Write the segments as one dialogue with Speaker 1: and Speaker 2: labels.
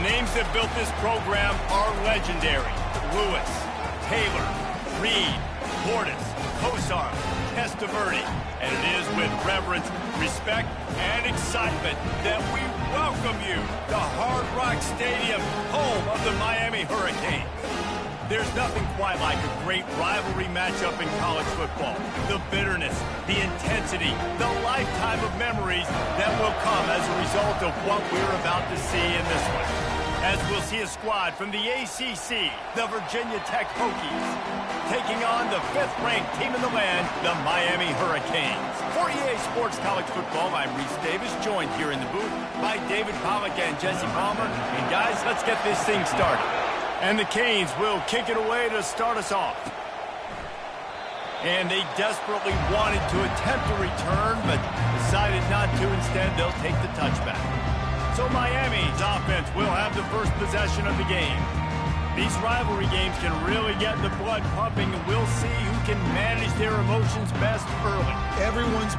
Speaker 1: names that built this program are legendary. Lewis, Taylor, Reed, Portis, Kosar, Testaverde. And it is with reverence, respect, and excitement that we welcome you to Hard Rock Stadium, home of the Miami Hurricanes. There's nothing quite like a great rivalry matchup in college football. The bitterness, the intensity, the lifetime of memories that will come as a result of what we're about to see in this one. As we'll see a squad from the ACC, the Virginia Tech Hokies, taking on the 5th-ranked team in the land, the Miami Hurricanes. For EA Sports College Football, I'm Reese Davis, joined here in the booth by David Pollack and Jesse Palmer. And guys, let's get this thing started. And the Canes will kick it away to start us off. And they desperately wanted to attempt a return, but decided not to. Instead, they'll take the touchback. So Miami's offense will have the first possession of the game. These rivalry games can really get the blood pumping, and we'll see who can manage their emotions best early.
Speaker 2: Everyone's...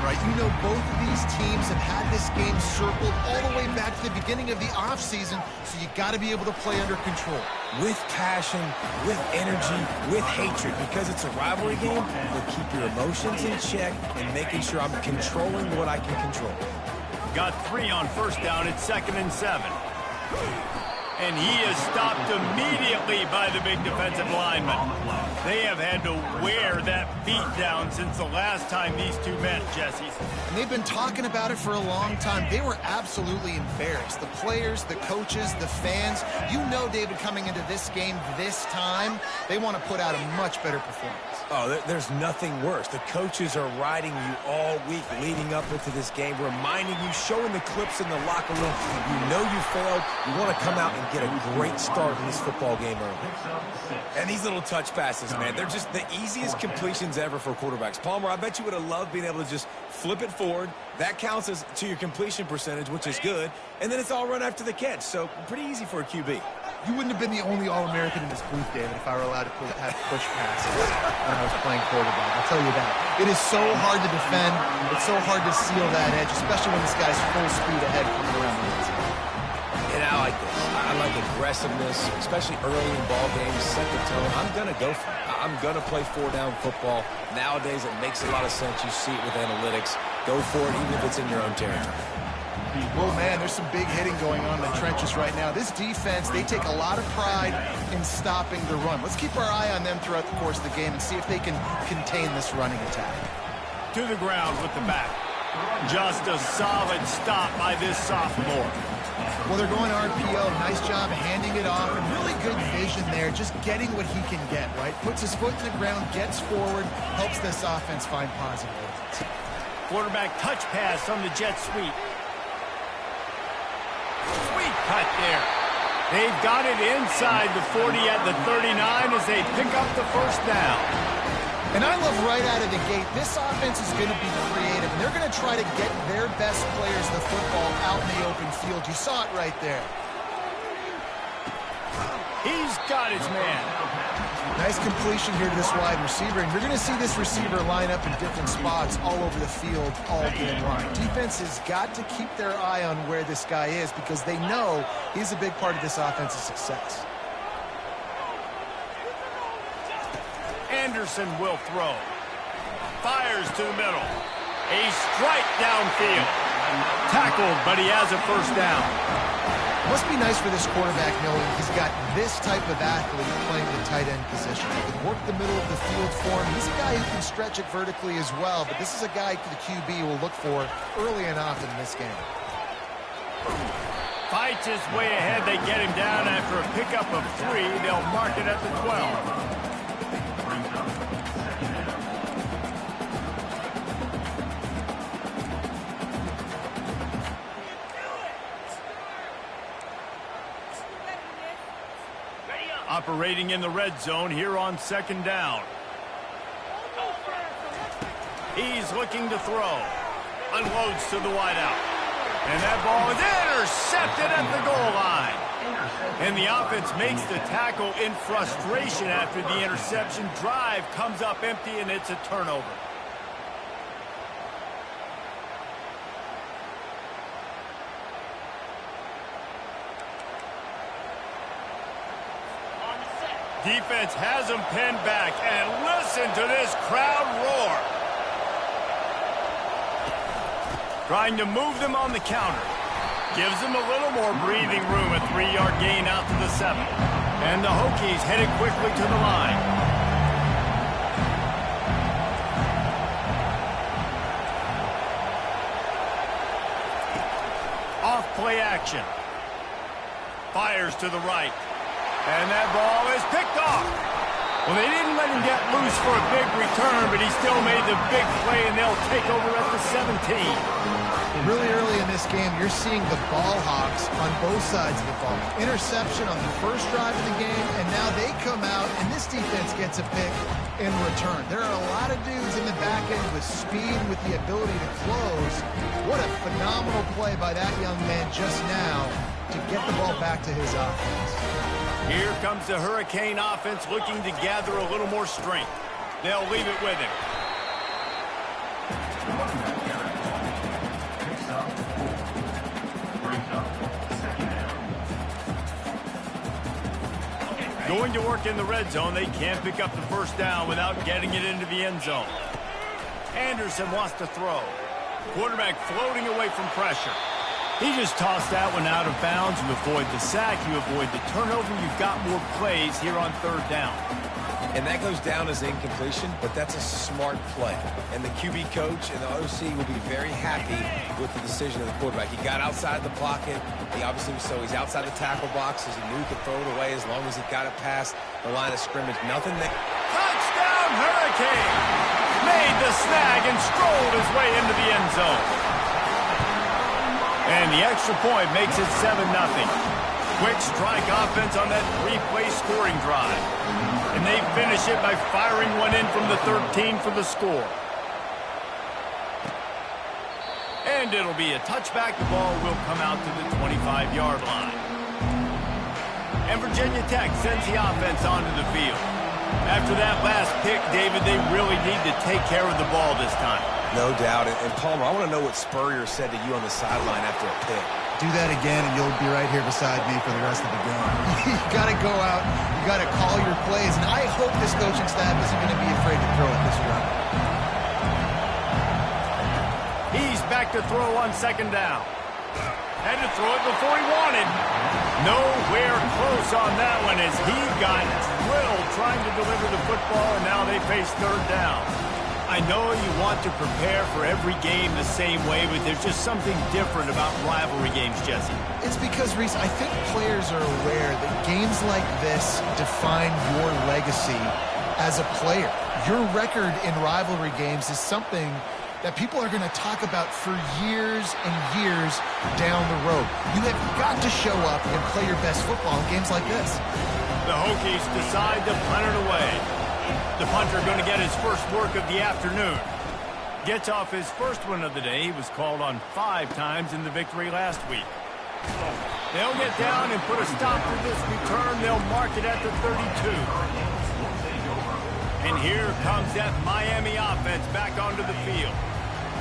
Speaker 2: right? You know both of these teams have had this game circled all the way back to the beginning of the offseason, so you got to be able to play under control.
Speaker 3: With passion, with energy, with hatred, because it's a rivalry game, we'll keep your emotions in check and making sure I'm controlling what I can control.
Speaker 1: Got 3 on first down. It's 2nd and 7. And he is stopped immediately by the big defensive lineman. They have had to wear that beat down since the last time these two met, Jesse.
Speaker 2: And they've been talking about it for a long time. They were absolutely embarrassed. The players, the coaches, the fans. You know, David, coming into this game this time, they want to put out a much better performance.
Speaker 3: Oh, there's nothing worse. The coaches are riding you all week leading up into this game, reminding you, showing the clips in the locker room. You know you failed. You want to come out and get a great start in this football game early. And these little touch passes, man, they're just the easiest completions ever for quarterbacks. Palmer, I bet you would have loved being able to just flip it forward. That counts as to your completion percentage, which is good. And then it's all run after the catch. So pretty easy for a QB.
Speaker 2: You wouldn't have been the only All-American in this booth, David, if I were allowed to have push passes when I was playing quarterback. I'll tell you that. It is so hard to defend. It's so hard to seal that edge, especially when this guy's full speed ahead coming around the inside.
Speaker 3: And I like this. I like aggressiveness, especially early in ball games. Set the tone. I'm going to go for it. I'm going to play 4-down football. Nowadays, it makes a lot of sense. You see it with analytics. Go for it, even if it's in your own territory.
Speaker 2: Well, man, there's some big hitting going on in the trenches right now. This defense, they take a lot of pride in stopping the run. Let's keep our eye on them throughout the course of the game and see if they can contain this running attack.
Speaker 1: To the ground with the back. Just a solid stop by this sophomore.
Speaker 2: Well, they're going RPO. Nice job handing it off. And really good vision there, just getting what he can get, right? Puts his foot in the ground, gets forward, helps this offense find positive results.
Speaker 1: Quarterback touch pass on the jet sweep. Sweet cut there. They've got it inside the 40 at the 39 as they pick up the first down.
Speaker 2: And I love right out of the gate, this offense is going to be creative, and they're going to try to get their best players the football out in the open field. You saw it right there.
Speaker 1: He's got his man.
Speaker 2: Nice completion here to this wide receiver, and you're going to see this receiver line up in different spots all over the field all game long. Defense has got to keep their eye on where this guy is because they know he's a big part of this offense's success.
Speaker 1: Anderson will throw. Fires to the middle. A strike downfield. Tackled, but he has a first down.
Speaker 2: Must be nice for this quarterback knowing he's got this type of athlete playing the tight end position. He can work the middle of the field for him. He's a guy who can stretch it vertically as well, but this is a guy the QB will look for early and often in this game.
Speaker 1: Fights his way ahead. They get him down after a pickup of 3. They'll mark it at the 12. Operating in the red zone here on 2nd down. He's looking to throw. Unloads to the wideout. And that ball is intercepted at the goal line. And the offense makes the tackle in frustration after the interception. Drive comes up empty, and it's a turnover. Defense has him pinned back, and listen to this crowd roar. Trying to move them on the counter. Gives them a little more breathing room, a 3-yard gain out to the 7. And the Hokies headed quickly to the line. Off play action. Fires to the right. And that ball is picked off. Well, they didn't let him get loose for a big return, but he still made the big play, and they'll take over at the 17.
Speaker 2: Really early in this game, you're seeing the ball hawks on both sides of the ball. Interception on the first drive of the game, and now they come out, and this defense gets a pick in return. There are a lot of dudes in the back end with speed, with the ability to close. What a phenomenal play by that young man just now to get the ball back to his offense.
Speaker 1: Here comes the Hurricane offense looking to gather a little more strength. They'll leave it with him. Going to work in the red zone, they can't pick up the first down without getting it into the end zone. Anderson wants to throw. Quarterback floating away from pressure. He just tossed that one out of bounds. You avoid the sack, you avoid the turnover. You've got more plays here on third down.
Speaker 3: And that goes down as incompletion, but that's a smart play. And the QB coach and the OC will be very happy with the decision of the quarterback. He got outside the pocket. He obviously he's outside the tackle box, as he knew he could throw it away as long as he got it past the line of scrimmage. Nothing that...
Speaker 1: Touchdown, Hurricane! Made the snag and strolled his way into the end zone. And the extra point makes it 7-0. Quick strike offense on that 3-play scoring drive. And they finish it by firing one in from the 13 for the score. And it'll be a touchback. The ball will come out to the 25-yard line. And Virginia Tech sends the offense onto the field. After that last pick, David, they really need to take care of the ball this time.
Speaker 3: No doubt. And Palmer, I want to know what Spurrier said to you on the sideline after a pick.
Speaker 2: Do that again, and you'll be right here beside me for the rest of the game. You got to go out. You got to call your plays. And I hope this coaching staff isn't going to be afraid to throw it this run.
Speaker 1: He's back to throw on second down. Had to throw it before he wanted. Nowhere close on that one as he got drilled trying to deliver the football, and now they face third down. I know you want to prepare for every game the same way, but there's just something different about rivalry games, Jesse.
Speaker 2: It's because, Reese, I think players are aware that games like this define your legacy as a player. Your record in rivalry games is something that people are going to talk about for years and years down the road. You have got to show up and play your best football in games like this.
Speaker 1: The Hokies decide to punt it away. The punter going to get his first work of the afternoon. Gets off his first one of the day. He was called on 5 times in the victory last week. They'll get down and put a stop to this return. They'll mark it at the 32. And here comes that Miami offense back onto the field.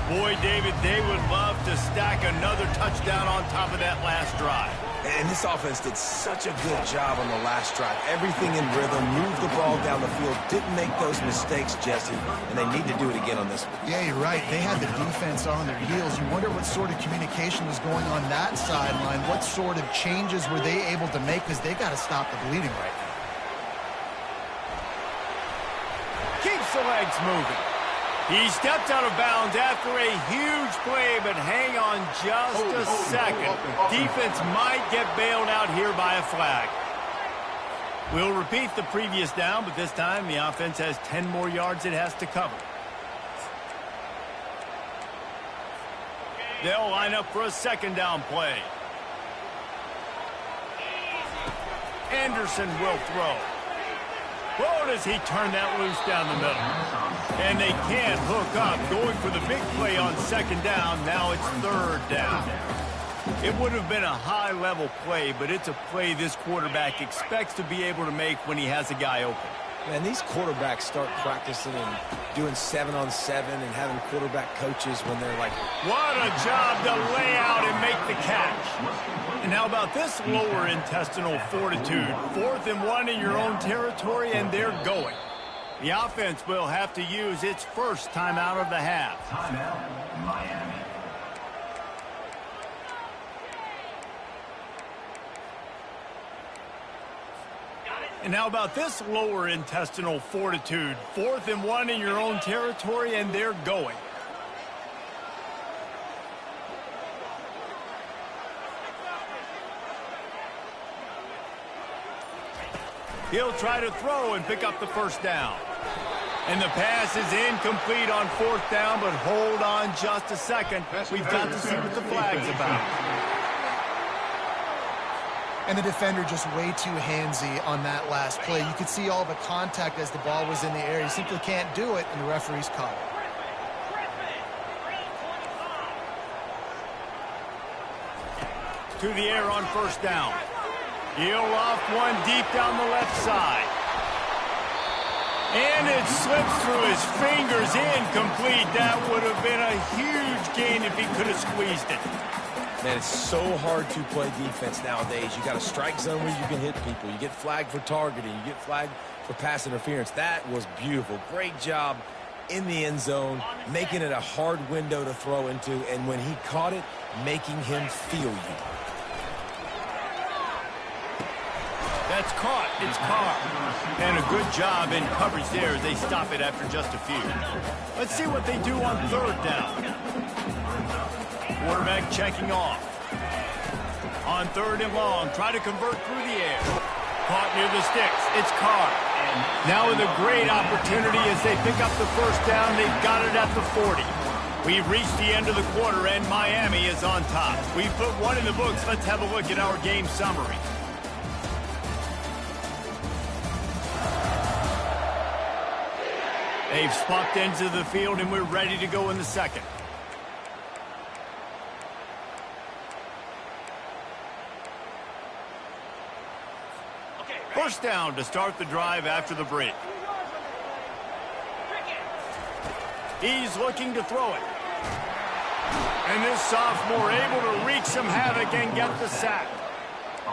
Speaker 1: Boy, David, they would love to stack another touchdown on top of that last drive.
Speaker 3: And this offense did such a good job on the last drive. Everything in rhythm, moved the ball down the field, didn't make those mistakes, Jesse, and they need to do it again on this one.
Speaker 2: Yeah, you're right. They had the defense on their heels. You wonder what sort of communication was going on that sideline. What sort of changes were they able to make, because they got to stop the bleeding right now.
Speaker 1: Keeps the legs moving. He stepped out of bounds after a huge play, but hang on just a second. Defense might get bailed out here by a flag. We'll repeat the previous down, but this time the offense has 10 more yards it has to cover. They'll line up for a second down play. Anderson will throw. Whoa, does he turn that loose down the middle. And they can't hook up. Going for the big play on second down. Now it's third down. It would have been a high-level play, but it's a play this quarterback expects to be able to make when he has a guy open.
Speaker 3: Man, these quarterbacks start practicing and doing 7-on-7 and having quarterback coaches when they're like...
Speaker 1: What a job to lay out and make the catch. And how about this lower intestinal fortitude? 4th and 1 in your own territory, and they're going. The offense will have to use its first timeout of the half.
Speaker 4: Timeout, Miami.
Speaker 1: And how about this lower intestinal fortitude? 4th and 1 in your own territory, and they're going. He'll try to throw and pick up the first down. And the pass is incomplete on 4th down, but hold on just a second. We've got to see what the flag's about.
Speaker 2: And the defender just way too handsy on that last play. You could see all the contact as the ball was in the air. He simply can't do it, and the referee's caught it.
Speaker 1: To the air on first down. He'll off one deep down the left side. And it slips through his fingers, incomplete. That would have been a huge gain if he could have squeezed it.
Speaker 3: Man, it's so hard to play defense nowadays. You got a strike zone where you can hit people. You get flagged for targeting. You get flagged for pass interference. That was beautiful. Great job in the end zone, making it a hard window to throw into, and when he caught it, making him feel you.
Speaker 1: That's caught. It's Carr. And a good job in coverage there as they stop it after just a few. Let's see what they do on third down. Quarterback checking off. On third and long, try to convert through the air. Caught near the sticks. It's Carr. Now with a great opportunity as they pick up the first down. They've got it at the 40. We've reached the end of the quarter, and Miami is on top. We've put one in the books. Let's have a look at our game summary. They've swapped ends of the field, and we're ready to go in the second. First down to start the drive after the break. He's looking to throw it. And this sophomore able to wreak some havoc and get the sack.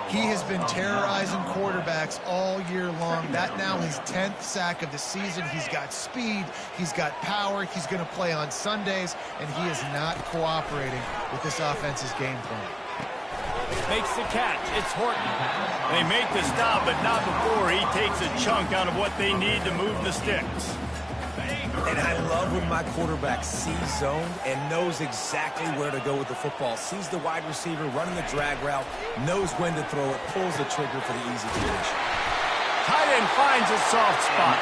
Speaker 2: He has been terrorizing quarterbacks all year long. That now his 10th sack of the season. He's got speed. He's got power. He's going to play on Sundays, and he is not cooperating with this offense's game plan.
Speaker 1: Makes the catch. It's Horton. They make the stop, but not before he takes a chunk out of what they need to move the sticks.
Speaker 3: And I love when my quarterback sees zone and knows exactly where to go with the football. Sees the wide receiver running the drag route, knows when to throw it, pulls the trigger for the easy finish.
Speaker 1: Tight end finds a soft spot.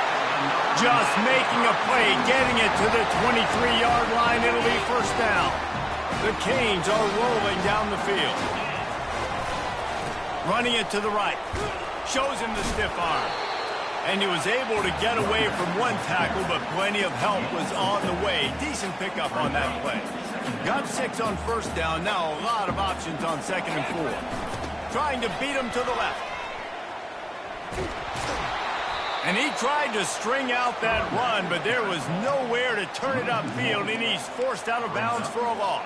Speaker 1: Just making a play, getting it to the 23-yard line. It'll be first down. The Canes are rolling down the field. Running it to the right. Shows him the stiff arm. And he was able to get away from one tackle, but plenty of help was on the way. Decent pickup on that play. Got 6 on first down. Now a lot of options on second and 4. Trying to beat him to the left. And he tried to string out that run, but there was nowhere to turn it upfield, and he's forced out of bounds for a loss.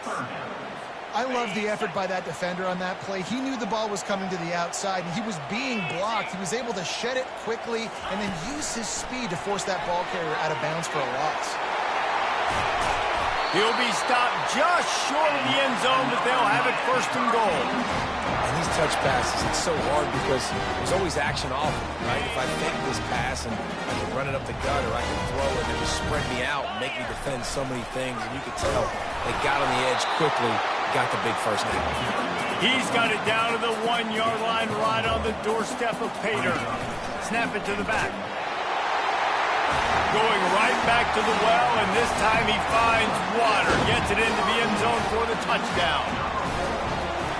Speaker 2: I love the effort by that defender on that play. He knew the ball was coming to the outside, and he was being blocked. He was able to shed it quickly and then use his speed to force that ball carrier out of bounds for a loss.
Speaker 1: He'll be stopped just short of the end zone, but they'll have it first and goal.
Speaker 3: And these touch passes, it's so hard because there's always action off of it, right? If I fake this pass and I can run it up the gut, or I can throw it and just spread me out and make me defend so many things, and you can tell they got on the edge quickly, got the big first down.
Speaker 1: He's got it down to the 1-yard line, right on the doorstep of Pater. Snap it to the back. Going right back to the well, and this time he finds water. Gets it into the end zone for the touchdown.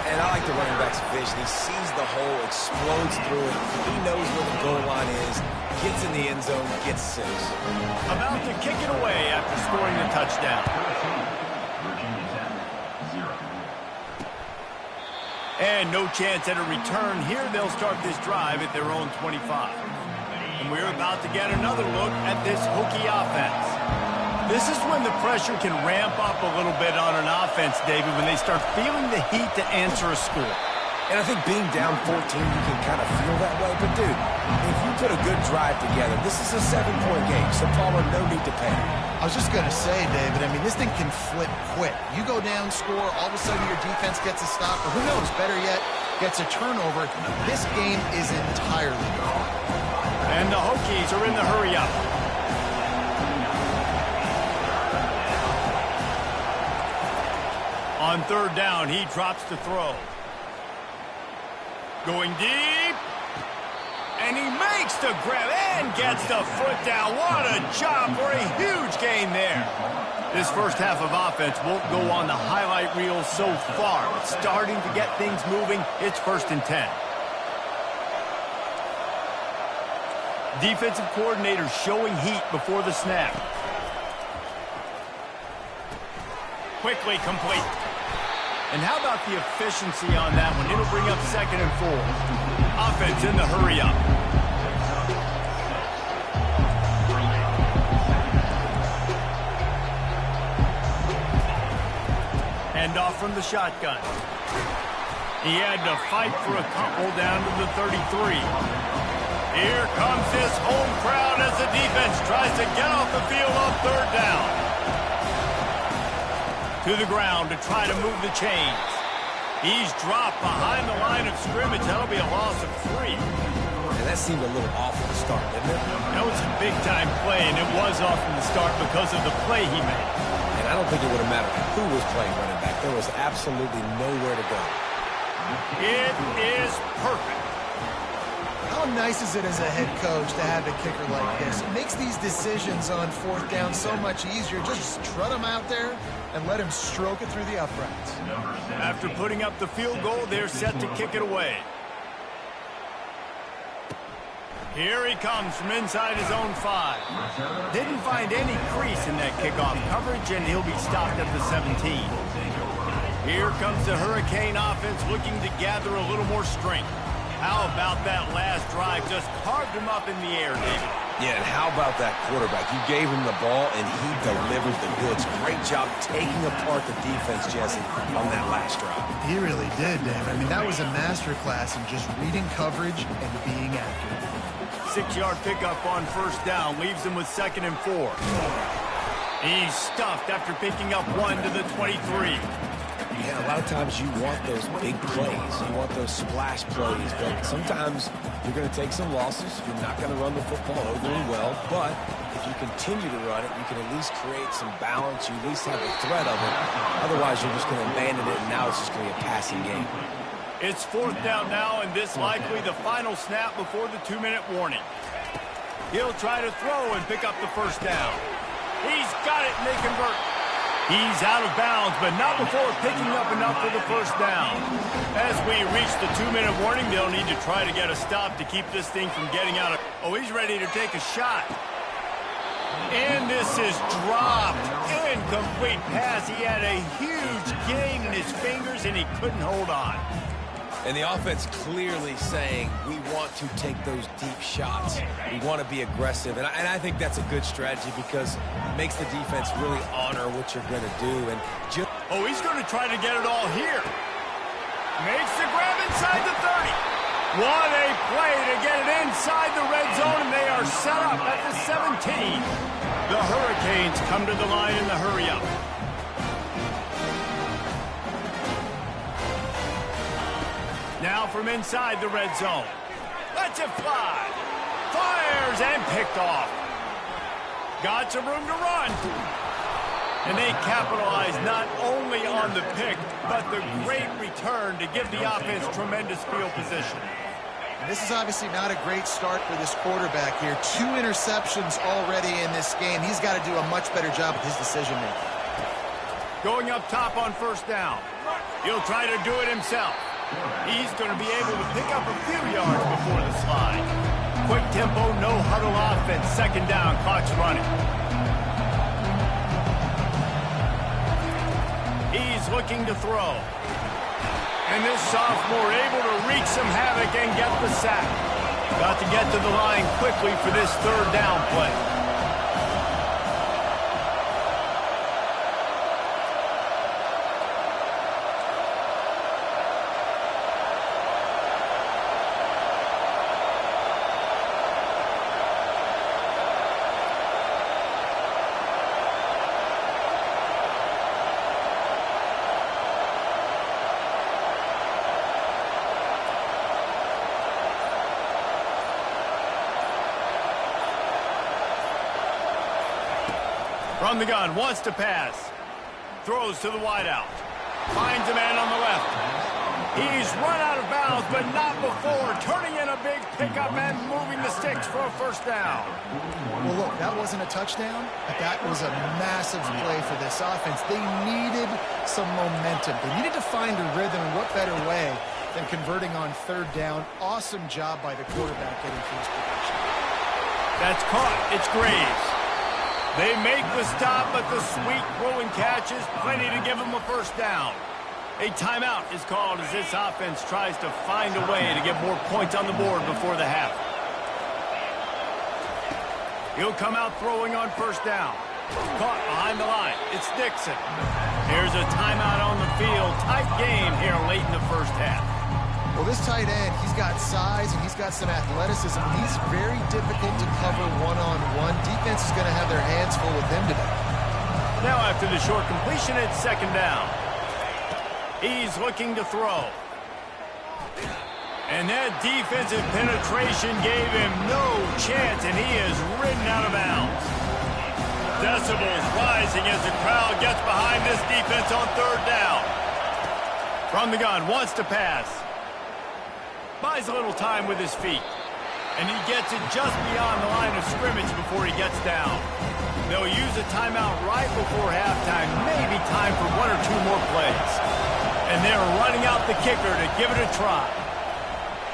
Speaker 3: And I like the running back's vision. He sees the hole, explodes through it. He knows where the goal line is, gets in the end zone, gets 6.
Speaker 1: About to kick it away after scoring the touchdown. And no chance at a return. Here they'll start this drive at their own 25. And we're about to get another look at this Hokie offense. This is when the pressure can ramp up a little bit on an offense, David, when they start feeling the heat to answer a score.
Speaker 3: And I think being down 14, you can kind of feel that way. But, dude, if you put a good drive together, this is a 7-point game, so Palmer, no need to panic.
Speaker 2: I was just going to say, David, I mean, this thing can flip quick. You go down, score, all of a sudden your defense gets a stop, or who knows, better yet, gets a turnover. This game is entirely gone.
Speaker 1: And the Hokies are in the hurry-up. On third down, he drops to throw. Going deep. And he makes the grab and gets the foot down. What a job for a huge gain there. This first half of offense won't go on the highlight reel so far. It's starting to get things moving. It's 1st and 10. Defensive coordinator showing heat before the snap. Quickly complete. And how about the efficiency on that one? It'll bring up 2nd and 4. Offense in the hurry-up. Hand off from the shotgun. He had to fight for a couple down to the 33. Here comes this home crowd as the defense tries to get off the field on third down. To the ground to try to move the chains. He's dropped behind the line of scrimmage. That'll be a loss of 3.
Speaker 3: And that seemed a little off at the start, didn't it?
Speaker 1: That was a big-time play, and it was off from the start because of the play he made.
Speaker 3: And I don't think it would have mattered who was playing running back. There was absolutely nowhere to go.
Speaker 1: It is perfect.
Speaker 2: How nice is it as a head coach to have a kicker like this? It makes these decisions on fourth down so much easier. Just trot him out there and let him stroke it through the uprights.
Speaker 1: After putting up the field goal, they're set to kick it away. Here he comes from inside his own 5. Didn't find any crease in that kickoff coverage, and he'll be stopped at the 17. Here comes the Hurricane offense looking to gather a little more strength. How about that last drive? Just carved him up in the air, David.
Speaker 3: Yeah, and how about that quarterback? You gave him the ball, and he delivered the goods. Great job taking apart the defense, Jesse, on that last drive.
Speaker 2: He really did, Dave. I mean, that was a masterclass in just reading coverage and being accurate.
Speaker 1: 6-yard pickup on first down leaves him with 2nd and 4. He's stuffed after picking up 1 to the 23.
Speaker 3: Yeah, a lot of times you want those big plays. You want those splash plays, but sometimes you're going to take some losses. You're not going to run the football overly well, but if you continue to run it, you can at least create some balance. You at least have the threat of it. Otherwise, you're just going to abandon it, and now it's just going to be a passing game.
Speaker 1: It's 4th down now, and this likely the final snap before the 2-minute warning. He'll try to throw and pick up the first down. He's got it, and they convert. He's out of bounds, but not before picking up enough for the first down. As we reach the 2-minute warning, they'll need to try to get a stop to keep this thing from getting out of... Oh, he's ready to take a shot. And this is dropped. Incomplete pass. He had a huge gain in his fingers, and he couldn't hold on.
Speaker 3: And the offense clearly saying, we want to take those deep shots. We want to be aggressive. And I think that's a good strategy because it makes the defense really honor what you're going to do. And
Speaker 1: oh, he's going to try to get it all here. Makes the grab inside the 30. What a play to get it inside the red zone, and they are set up at the 17. The Hurricanes come to the line in the hurry-up. Now from inside the red zone. Lets it fly. Fires and picked off. Got some room to run. And they capitalize not only on the pick, but the great return to give the offense tremendous field position.
Speaker 2: And this is obviously not a great start for this quarterback here. 2 interceptions already in this game. He's got to do a much better job with his decision-making.
Speaker 1: Going up top on first down. He'll try to do it himself. He's going to be able to pick up a few yards before the slide. Quick tempo, no huddle offense. 2nd down, clock's running. He's looking to throw. And this sophomore able to wreak some havoc and get the sack. Got to get to the line quickly for this 3rd down play. From the gun, wants to pass. Throws to the wideout. Finds a man on the left. He's run out of bounds, but not before turning in a big pickup and moving the sticks for a first down.
Speaker 2: Well, look, that wasn't a touchdown, but that was a massive play for this offense. They needed some momentum. They needed to find a rhythm, and what better way than converting on 3rd down. Awesome job by the quarterback getting through his production.
Speaker 1: That's caught. It's Graves. They make the stop, but the sweet throwing catch is plenty to give them a first down. A timeout is called as this offense tries to find a way to get more points on the board before the half. He'll come out throwing on first down. Caught behind the line. It's Dixon. Here's a timeout on the field. Tight game here late in the first half.
Speaker 2: Well, this tight end, he's got size and he's got some athleticism. He's very difficult to cover one-on-one. Defense is going to have their hands full with him today.
Speaker 1: Now after the short completion, it's second down. He's looking to throw. And that defensive penetration gave him no chance, and he is ridden out of bounds. Decibels rising as the crowd gets behind this defense on third down. From the gun, wants to pass. Buys a little time with his feet. And he gets it just beyond the line of scrimmage before he gets down. They'll use a timeout right before halftime, maybe time for one or two more plays. And they're running out the kicker to give it a try.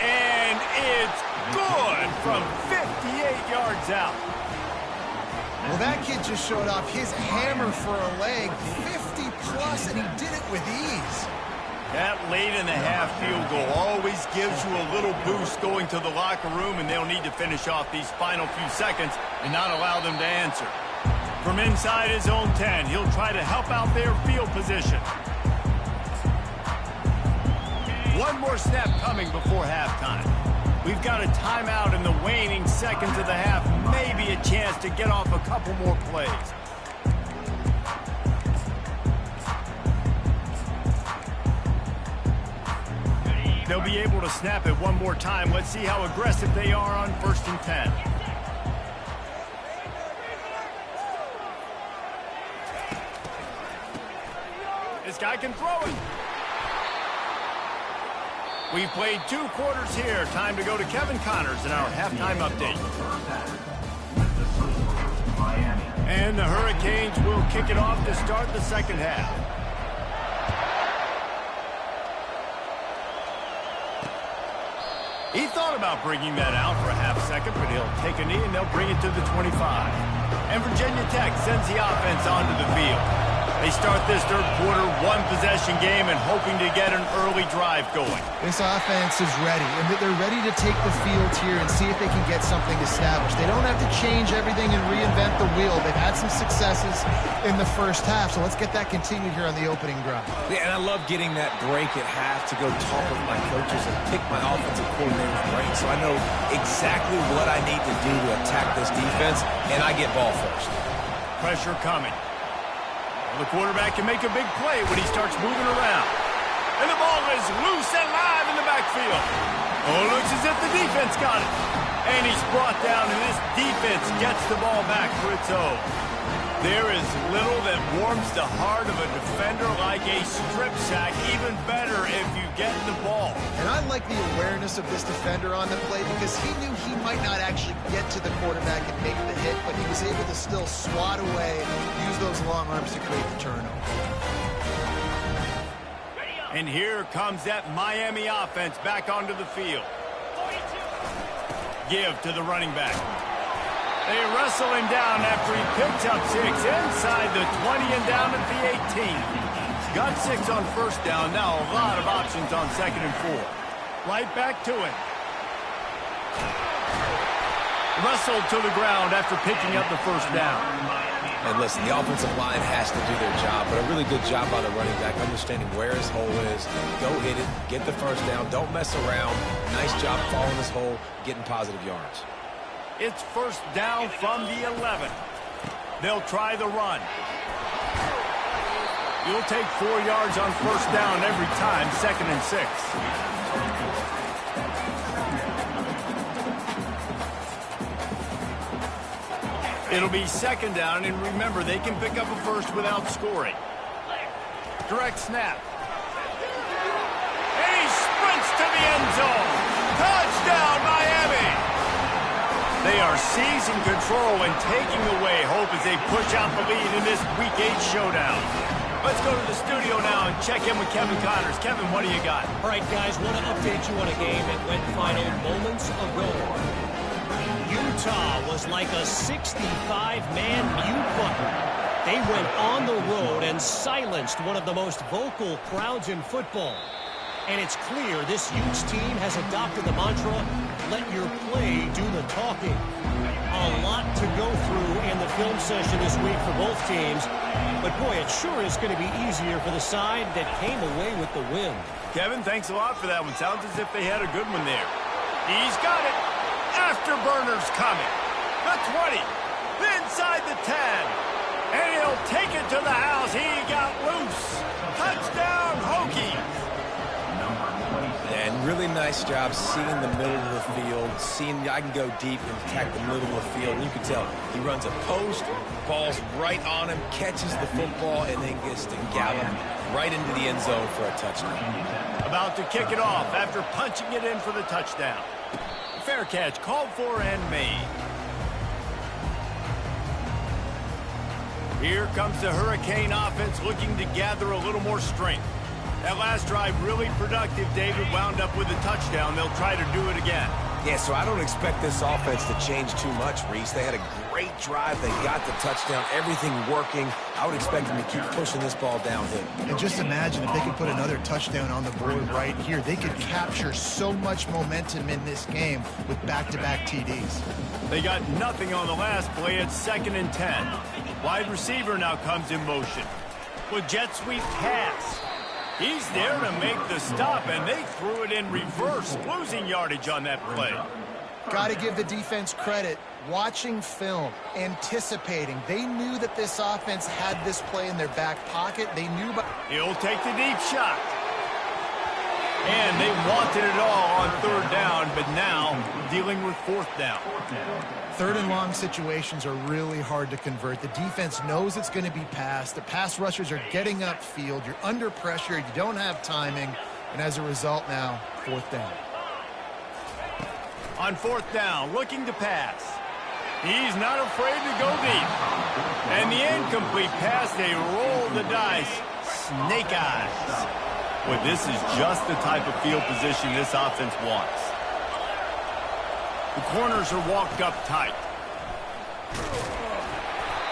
Speaker 1: And it's good from 58 yards out.
Speaker 2: Well, that kid just showed off his hammer for a leg, 50-plus, and he did it with ease.
Speaker 1: That late in the half field goal always gives you a little boost going to the locker room, and they'll need to finish off these final few seconds and not allow them to answer. From inside his own 10, he'll try to help out their field position. One more snap coming before halftime. We've got a timeout in the waning seconds of the half, maybe a chance to get off a couple more plays. They'll be able to snap it one more time. Let's see how aggressive they are on 1st and 10. This guy can throw it. We've played 2 quarters here. Time to go to Kevin Connors in our halftime update. And the Hurricanes will kick it off to start the second half. He thought about bringing that out for a half second, but he'll take a knee and they'll bring it to the 25. And Virginia Tech sends the offense onto the field. They start this third quarter one-possession game and hoping to get an early drive going.
Speaker 2: This offense is ready, and they're ready to take the field here and see if they can get something established. They don't have to change everything and reinvent the wheel. They've had some successes in the first half, so let's get that continued here on the opening drive.
Speaker 3: Yeah, and I love getting that break at half to go talk with my coaches and pick my offensive coordinator's brain, so I know exactly what I need to do to attack this defense, and I get ball first.
Speaker 1: Pressure coming. The quarterback can make a big play when he starts moving around. And the ball is loose and live in the backfield. Oh, looks as if the defense got it. And he's brought down, and this defense gets the ball back for its own. There is little that warms the heart of a defender like a strip sack. Even better if you get the ball.
Speaker 2: And I like the awareness of this defender on the play because he knew he might not actually get to the quarterback and make the hit, but he was able to still swat away, use those long arms to create the turnover.
Speaker 1: And here comes that Miami offense back onto the field. Give to the running back. They wrestle him down after he picks up 6 inside the 20 and down at the 18. Got 6 on first down. Now a lot of options on 2nd and 4. Right back to him. Wrestled to the ground after picking up the first down.
Speaker 3: And listen, the offensive line has to do their job, but a really good job by the running back, understanding where his hole is. Go hit it, get the first down, don't mess around. Nice job following his hole, getting positive yards.
Speaker 1: It's first down from the 11. They'll try the run. You'll take 4 yards on first down every time, 2nd and 6. It'll be 2nd down, and remember, they can pick up a first without scoring. Direct snap. And he sprints to the end zone. Touchdown, Miami! They are seizing control and taking away hope as they push out the lead in this Week 8 showdown. Let's go to the studio now and check in with Kevin Connors. Kevin, what do you got?
Speaker 5: All right, guys, want to update you on a game that went final moments ago. Utah was like a 65-man mute button. They went on the road and silenced one of the most vocal crowds in football. And it's clear this Utes team has adopted the mantra, let your play do the talking. A lot to go through in the film session this week for both teams. But, boy, it sure is going to be easier for the side that came away with the win.
Speaker 1: Kevin, thanks a lot for that one. Sounds as if they had a good one there. He's got it. Afterburner's coming. The 20. Inside the 10. And he'll take it to the house. He got loose. Touchdown, Hokies.
Speaker 3: And really nice job seeing the middle of the field, seeing I can go deep and attack the middle of the field. And you can tell he runs a post, ball's right on him, catches the football, and then gets to gallop right into the end zone for a touchdown.
Speaker 1: About to kick it off after punching it in for the touchdown. Fair catch called for and made. Here comes the Hurricane offense looking to gather a little more strength. That last drive really productive. David wound up with a touchdown. They'll try to do it again.
Speaker 3: Yeah, so I don't expect this offense to change too much, Reese. They had a great drive. They got the touchdown. Everything working. I would expect them to keep pushing this ball downhill.
Speaker 2: And just imagine if they could put another touchdown on the board right here. They could capture so much momentum in this game with back-to-back TDs.
Speaker 1: They got nothing on the last play. It's 2nd and 10. Wide receiver now comes in motion. With jet sweep pass. He's there to make the stop, and they threw it in reverse, losing yardage on that play.
Speaker 2: Got to give the defense credit. Watching film, anticipating. They knew that this offense had this play in their back pocket. They knew about...
Speaker 1: He'll take the deep shot. And they wanted it all on 3rd down, but now dealing with 4th down.
Speaker 2: 3rd and long situations are really hard to convert. The defense knows it's going to be passed. The pass rushers are getting upfield. You're under pressure. You don't have timing. And as a result now, 4th down.
Speaker 1: On 4th down, looking to pass. He's not afraid to go deep. And the incomplete pass, they roll the dice. Snake eyes. Boy, this is just the type of field position this offense wants. The corners are walked up tight.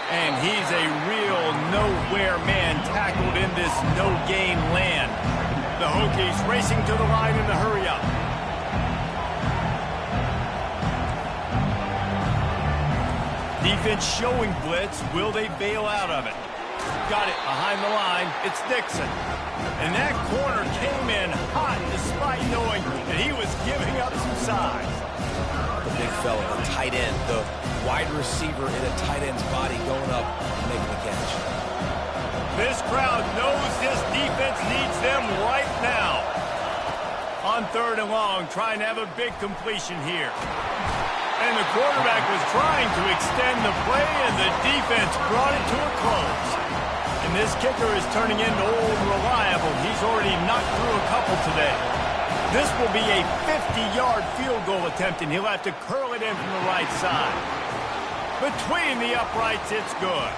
Speaker 1: And he's a real nowhere man tackled in this no-gain land. The Hokies racing to the line in the hurry-up. Defense showing blitz. Will they bail out of it? Got it behind the line. It's Dixon. And that corner came in hot despite knowing that he was giving up some size.
Speaker 3: The big fella, the tight end, the wide receiver in a tight end's body going up and making the catch.
Speaker 1: This crowd knows this defense needs them right now. On 3rd and long, trying to have a big completion here. And the quarterback was trying to extend the play, and the defense brought it to a close. And this kicker is turning into old reliable. He's already knocked through a couple today. This will be a 50-yard field goal attempt, and he'll have to curl it in from the right side. Between the uprights, it's good.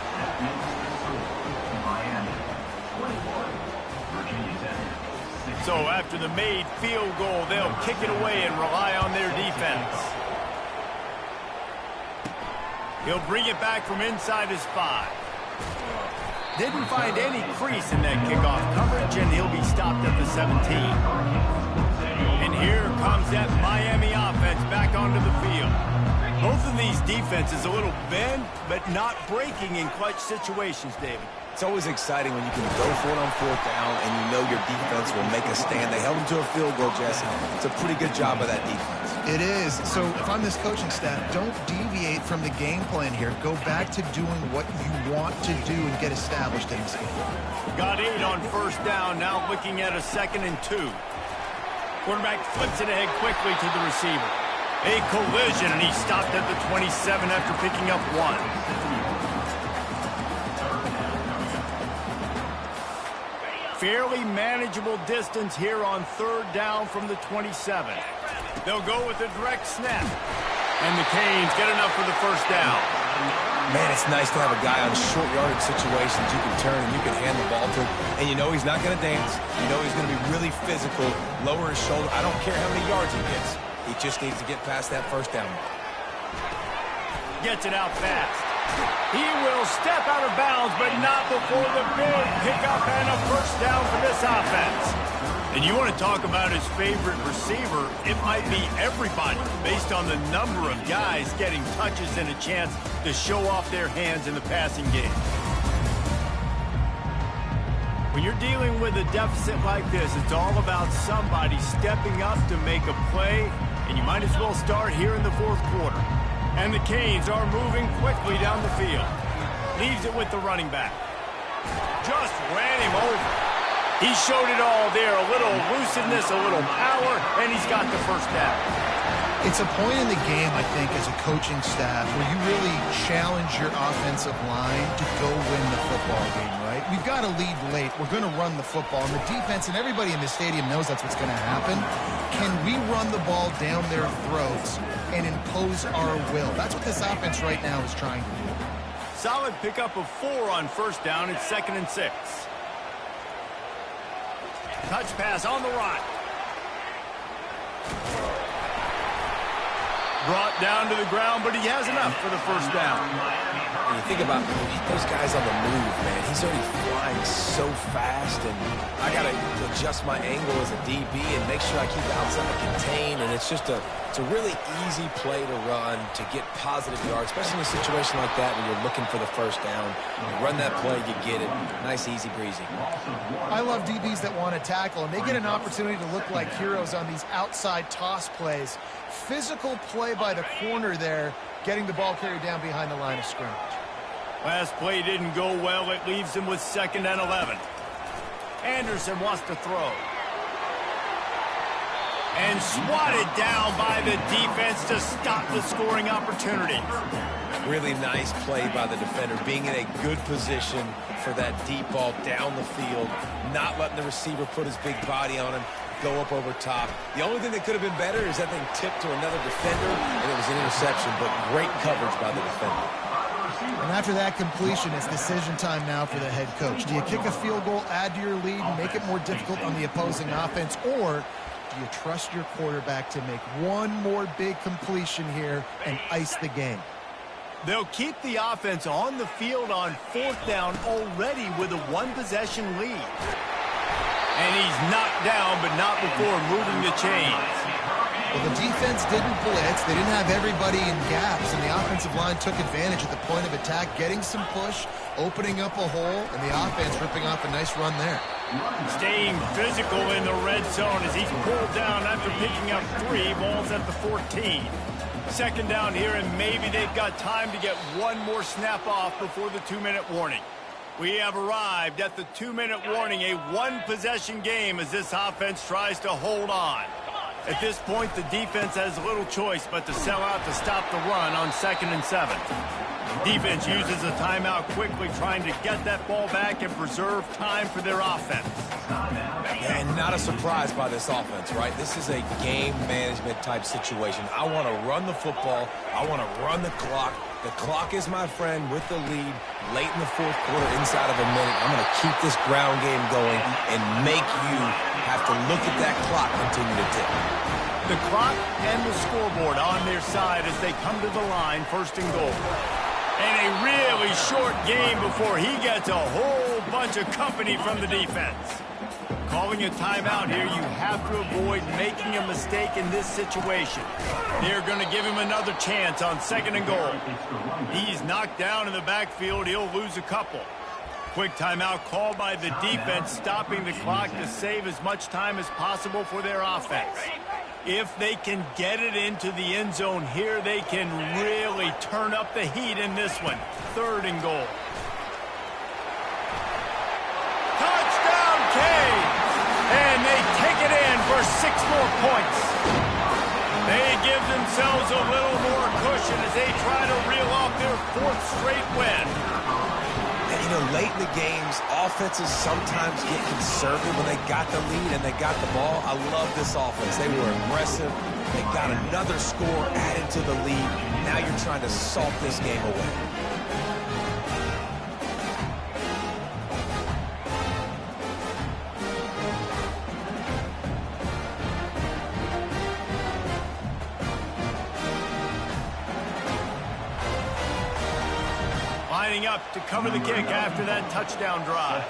Speaker 1: So after the made field goal, they'll kick it away and rely on their defense. He'll bring it back from inside his 5. Didn't find any crease in that kickoff coverage, and he'll be stopped at the 17. And here comes that Miami offense back onto the field. Both of these defenses a little bent, but not breaking in clutch situations, David.
Speaker 3: It's always exciting when you can go for it on 4th down and you know your defense will make a stand. They held them to a field goal, Jesse. It's a pretty good job by that defense.
Speaker 2: It is. So if I'm this coaching staff, don't deviate from the game plan here. Go back to doing what you want to do and get established in this game.
Speaker 1: Got 8 on 1st down, now looking at a 2nd and 2. Quarterback flips it ahead quickly to the receiver. A collision, and he stopped at the 27 after picking up 1. Fairly manageable distance here on 3rd down from the 27. They'll go with a direct snap. And the Canes get enough for the 1st down.
Speaker 3: Man, it's nice to have a guy on short yardage situations you can turn and you can hand the ball to him. And you know he's not going to dance. You know he's going to be really physical, lower his shoulder. I don't care how many yards he gets. He just needs to get past that 1st down.
Speaker 1: Gets it out fast. He will step out of bounds, but not before the big pickup and a 1st down for this offense. And you want to talk about his favorite receiver, it might be everybody based on the number of guys getting touches and a chance to show off their hands in the passing game. When you're dealing with a deficit like this, it's all about somebody stepping up to make a play, and you might as well start here in the fourth quarter. And the Canes are moving quickly down the field. Leaves it with the running back. Just ran him over. He showed it all there, a little elusiveness, a little power, and he's got the first down.
Speaker 2: It's a point in the game, I think, as a coaching staff where you really challenge your offensive line to go win the football game, right? We've got to lead late. We're going to run the football. And the defense and everybody in the stadium knows that's what's going to happen. Can we run the ball down their throats and impose our will? That's what this offense right now is trying to do.
Speaker 1: Solid pickup of 4 on first down. It's 2nd and 6. Touch pass on the right. Brought down to the ground, but he has enough for the first down.
Speaker 3: When you think about those guys on the move, man, he's already flying so fast, and I got to adjust my angle as a DB and make sure I keep outside contained, and it's a really easy play to run to get positive yards, especially in a situation like that when you're looking for the first down. You run that play, you get it. Nice, easy breezy.
Speaker 2: I love DBs that want to tackle, and they get an opportunity to look like heroes on these outside toss plays. Physical play by the corner there, getting the ball carried down behind the line of scrimmage.
Speaker 1: Last play didn't go well. It leaves him with 2nd and 11. Anderson wants to throw. And swatted down by the defense to stop the scoring opportunity.
Speaker 3: Really nice play by the defender, being in a good position for that deep ball down the field, not letting the receiver put his big body on him, go up over top. The only thing that could have been better is that thing tipped to another defender, and it was an interception, but great coverage by the defender.
Speaker 2: And after that completion, it's decision time now for the head coach. Do you kick a field goal, add to your lead, and make it more difficult on the opposing offense, or do you trust your quarterback to make one more big completion here and ice the game?
Speaker 1: They'll keep the offense on the field on 4th down already with a 1-possession lead. And he's knocked down, but not before moving the chains.
Speaker 2: Well, the defense didn't blitz. They didn't have everybody in gaps, and the offensive line took advantage at the point of attack, getting some push, opening up a hole, and the offense ripping off a nice run there.
Speaker 1: Staying physical in the red zone as he's pulled down after picking up 3 balls at the 14. 2nd down here, and maybe they've got time to get one more snap off before the 2-minute warning. We have arrived at the 2-minute warning, a 1-possession game as this offense tries to hold on. At this point, the defense has little choice but to sell out to stop the run on 2nd and 7. Defense uses a timeout quickly, trying to get that ball back and preserve time for their offense.
Speaker 3: And not a surprise by this offense, right? This is a game management type situation. I want to run the football. I want to run the clock. The clock is my friend with the lead late in the fourth quarter, inside of a minute. I'm going to keep this ground game going and make you have to look at that clock continue to tick.
Speaker 1: The clock and the scoreboard on their side as they come to the line, 1st and goal. And a really short game before he gets a whole bunch of company from the defense. Calling a timeout here, you have to avoid making a mistake in this situation. They're going to give him another chance on 2nd and goal. He's knocked down in the backfield. He'll lose a couple. Quick timeout called by the defense, stopping the clock to save as much time as possible for their offense. If they can get it into the end zone here, they can really turn up the heat in this one. 3rd and goal. Touchdown, Canes! And they take it in for 6 more points. They give themselves a little more cushion as they try to reel off their 4th straight win.
Speaker 3: And, you know, late in the games, offenses sometimes get conservative when they got the lead and they got the ball. I love this offense. They were aggressive. They got another score added to the lead. Now you're trying to salt this game away.
Speaker 1: Lining up to cover the kick after that touchdown drive.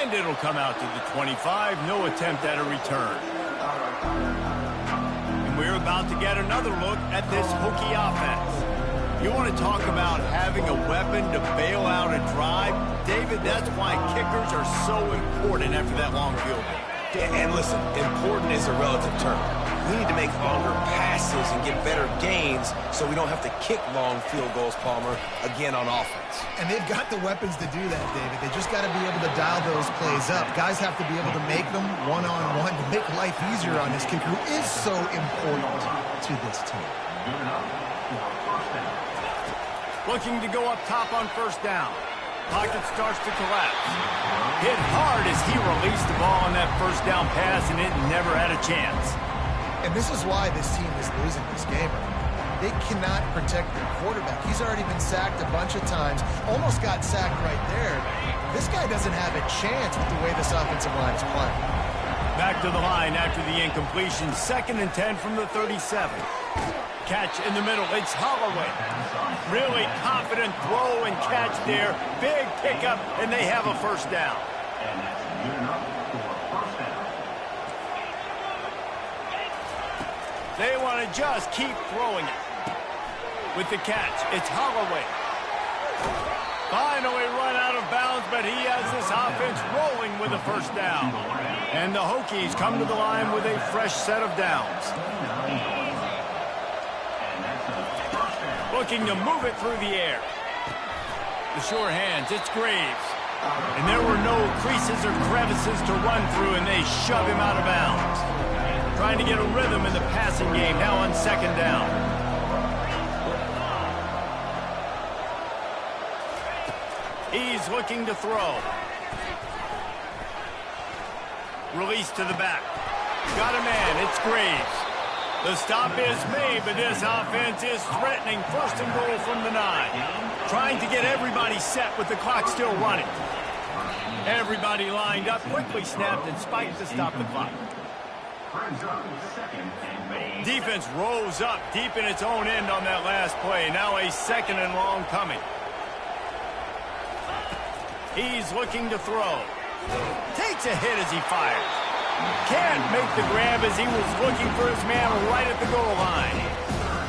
Speaker 1: And it'll come out to the 25. No attempt at a return. And we're about to get another look at this Hokie offense. You want to talk about having a weapon to bail out a drive? David, that's why kickers are so important after that long field goal.
Speaker 3: And listen, important is a relative term. We need to make longer passes and get better gains so we don't have to kick long field goals, Palmer, again on offense.
Speaker 2: And they've got the weapons to do that, David. They just got to be able to dial those plays up. Guys have to be able to make them one-on-one to make life easier on this kicker who is so important to this team.
Speaker 1: Looking to go up top on first down. Pocket starts to collapse. Hit hard as he released the ball on that first down pass, and it never had a chance.
Speaker 2: And this is why this team is losing this game right now. They cannot protect their quarterback. He's already been sacked a bunch of times, almost got sacked right there. This guy doesn't have a chance with the way this offensive line is playing.
Speaker 1: Back to the line after the incompletion. 2nd and 10 from the 37. Catch in the middle. It's Holloway. Really confident throw and catch there. Big pickup, and they have a first down.
Speaker 4: And that's good enough for a first down.
Speaker 1: They want to just keep throwing it. With the catch, it's Holloway. Finally run out of bounds, but he has this offense rolling with a first down. And the Hokies come to the line with a fresh set of downs. Looking to move it through the air. The sure hands, it's Graves. And there were no creases or crevices to run through, and they shove him out of bounds. Trying to get a rhythm in the passing game now on 2nd down. He's looking to throw. Release to the back. Got a man, it's Graves. The stop is made, but this offense is threatening. 1st and goal from the 9. Trying to get everybody set with the clock still running. Everybody lined up, quickly snapped and spiked to stop the clock. Defense rose up deep in its own end on that last play. Now a 2nd and long coming. He's looking to throw. Takes a hit as he fires. Can't make the grab as he was looking for his man right at the goal line.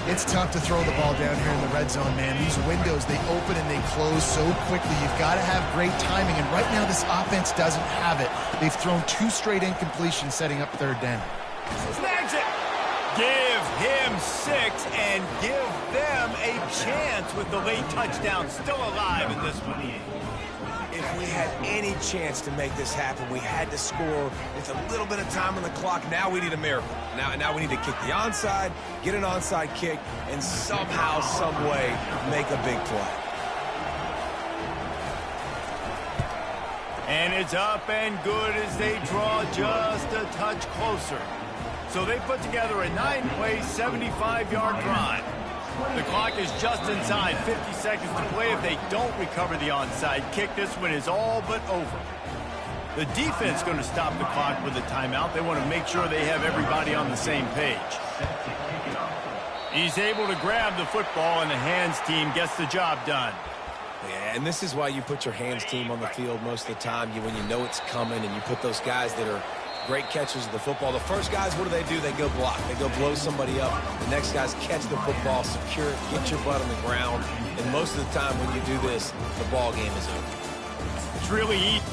Speaker 2: It's tough to throw the ball down here in the red zone, man. These windows, they open and they close so quickly. You've got to have great timing, and right now this offense doesn't have it. They've thrown 2 straight incompletions setting up 3rd down.
Speaker 1: Snags it. Give him 6 and give them a chance with the late touchdown still alive in this one.
Speaker 3: If we had any chance to make this happen, we had to score with a little bit of time on the clock. Now we need a miracle. Now we need to kick the onside, get an onside kick, and somehow, some way, make a big play.
Speaker 1: And it's up and good as they draw just a touch closer. So they put together a 9-play, 75-yard drive. The clock is just inside 50 seconds to play. If they don't recover the onside kick, this one is all but over. The defense going to stop the clock with a timeout. They want to make sure they have everybody on the same page. He's able to grab the football, and the hands team gets the job done.
Speaker 3: Yeah, and this is why you put your hands team on the field most of the time. When you know it's coming, and you put those guys that are great catchers of the football. The first guys, what do? They go block. They go blow somebody up. The next guys catch the football, secure it, get your butt on the ground. And most of the time when you do this, the ball game is over.
Speaker 1: It's really easy.